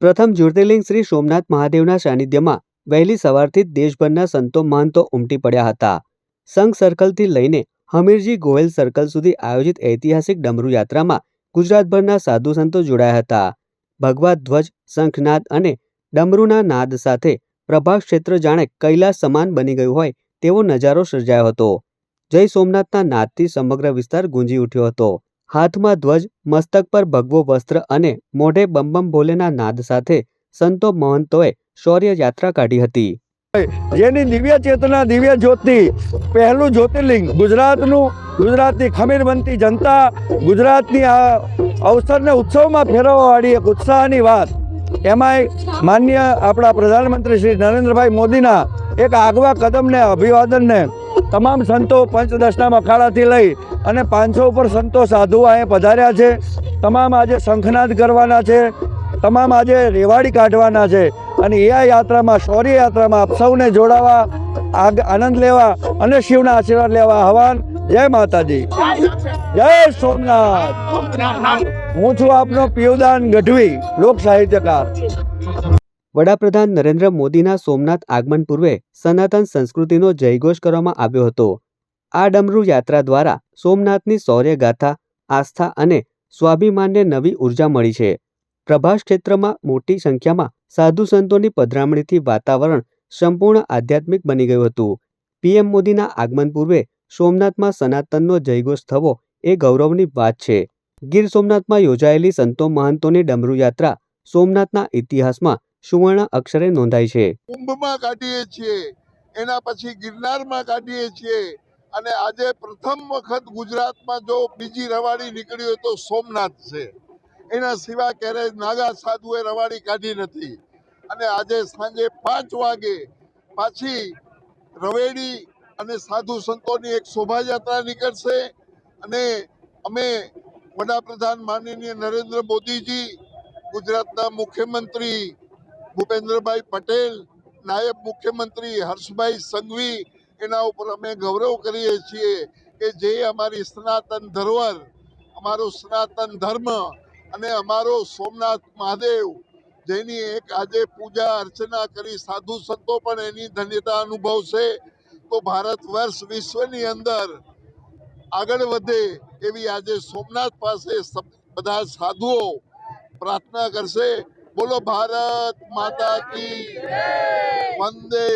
પ્રથમ જ્યોતિર્લિંગ શ્રી સોમનાથ મહાદેવના સાનિધ્યમાં વહેલી સવારથી જ દેશભરના સંતો મહંતો ઉમટી પડ્યા હતા। સંઘ સર્કલથી લઈને હમીરજી ગોહિલ સર્કલ સુધી આયોજિત ઐતિહાસિક ડમરૂ યાત્રામાં ગુજરાતભરના સાધુ સંતો જોડાયા હતા। ભગવા ધ્વજ, શંખનાદ અને ડમરૂના નાદ સાથે પ્રભાસ ક્ષેત્ર જાણે કૈલાસ સમાન બની ગયું હોય તેવો નજારો સર્જાયો હતો। જય સોમનાથના નાદથી સમગ્ર વિસ્તાર ગુંજી ઉઠ્યો હતો। હાથમાં ધ્વજ, મસ્તક પર ભગવો વસ્ત્ર અને મોઢે બમ બમ ભોલેના નાદ સાથે સંતો મહંતોએ શૌર્ય યાત્રા કાઢી હતી। જેની દિવ્ય ચેતના, દિવ્ય જ્યોતિ, પહેલું જ્યોતિર્લિંગ ગુજરાતની ખમીર બનતી જનતા, ગુજરાતની આ અવસરને ઉત્સવમાં ફેરવવાવાળી એક ઉત્સાહની વાત। એમાંય માન્ય આપણા પ્રધાનમંત્રી શ્રી નરેન્દ્રભાઈ મોદીના એક આગવા કદમને, અભિવાદનને તમામ સંતો પંચદશના અખાડાથી લઈ અને 500 ઉપર સંતો સાધુઓ અહીંયા પધાર્યા છે। તમામ આજે શંખનાદ કરવાના છે, તમામ આજે રેવાડી કાઢવાના છે અને એ યાત્રામાં, શૌર્ય યાત્રામાં આપ સૌને જોડાવા, આનંદ લેવા અને શિવના આશીર્વાદ લેવા આહવાન। જય માતાજી, જય સોમનાથ। હું છું આપનો પિયુદાન ગઢવી, લોક સાહિત્યકાર। વડાપ્રધાન નરેન્દ્ર મોદીના સોમનાથ આગમન પૂર્વે સનાતન સંસ્કૃતિનો જયઘોષ કરવામાં આવ્યો હતો। આ ડમરૂ યાત્રા દ્વારા સોમનાથની શૌર્ય ગાથા, આસ્થા અને સ્વાભિમાનને નવી ઉર્જા મળી છે। પ્રભાસ ક્ષેત્રમાં મોટી સંખ્યામાં સાધુ સંતોની પધરામણીથી વાતાવરણ સંપૂર્ણ આધ્યાત્મિક બની ગયું હતું। પીએમ મોદીના આગમન પૂર્વે સોમનાથમાં સનાતનનો જયઘોષ થવો એ ગૌરવની વાત છે। ગીર સોમનાથમાં યોજાયેલી સંતો મહંતોની ડમરૂ યાત્રા સોમનાથના ઇતિહાસમાં સુવર્ણ અક્ષરે નોંધાઈ છે। કુંભમાં કાઢીએ છીએ, એના પછી ગિરનારમાં કાઢીએ છીએ અને આજે પ્રથમ વખત ગુજરાતમાં જો બીજી રવાડી નીકળી હોય તો સોમનાથ છે। એના સિવાય ક્યારેય નાગા સાધુએ રવાડી કાઢી નથી। અને આજે સાંજે 5 વાગે પાછી રવેડી અને સાધુ સંતોની એક શોભાયાત્રા નીકળશે અને અમે વડાપ્રધાન માનનીય નરેન્દ્ર મોદીજી, ગુજરાતના મુખ્યમંત્રી ભૂપેન્દ્રભાઈ પટેલ, નાયબ મુખ્યમંત્રી હર્ષભાઈ સંઘવી, એના ઉપર અમે ગૌરવ કરીએ છીએ કે જે અમારી સનાતન ધરોહર, અમારો સનાતન ધર્મ અને અમારો સોમનાથ મહાદેવ, જેની એક આજે પૂજા અર્ચના કરી સાધુ સંતો પણ એની ધન્યતા અનુભવશે, તો ભારત વર્ષ વિશ્વની અંદર આગળ વધે એવી આજે સોમનાથ પાસે બધા સાધુઓ પ્રાર્થના કરશે। બોલો ભારત માતા કી, વંદે।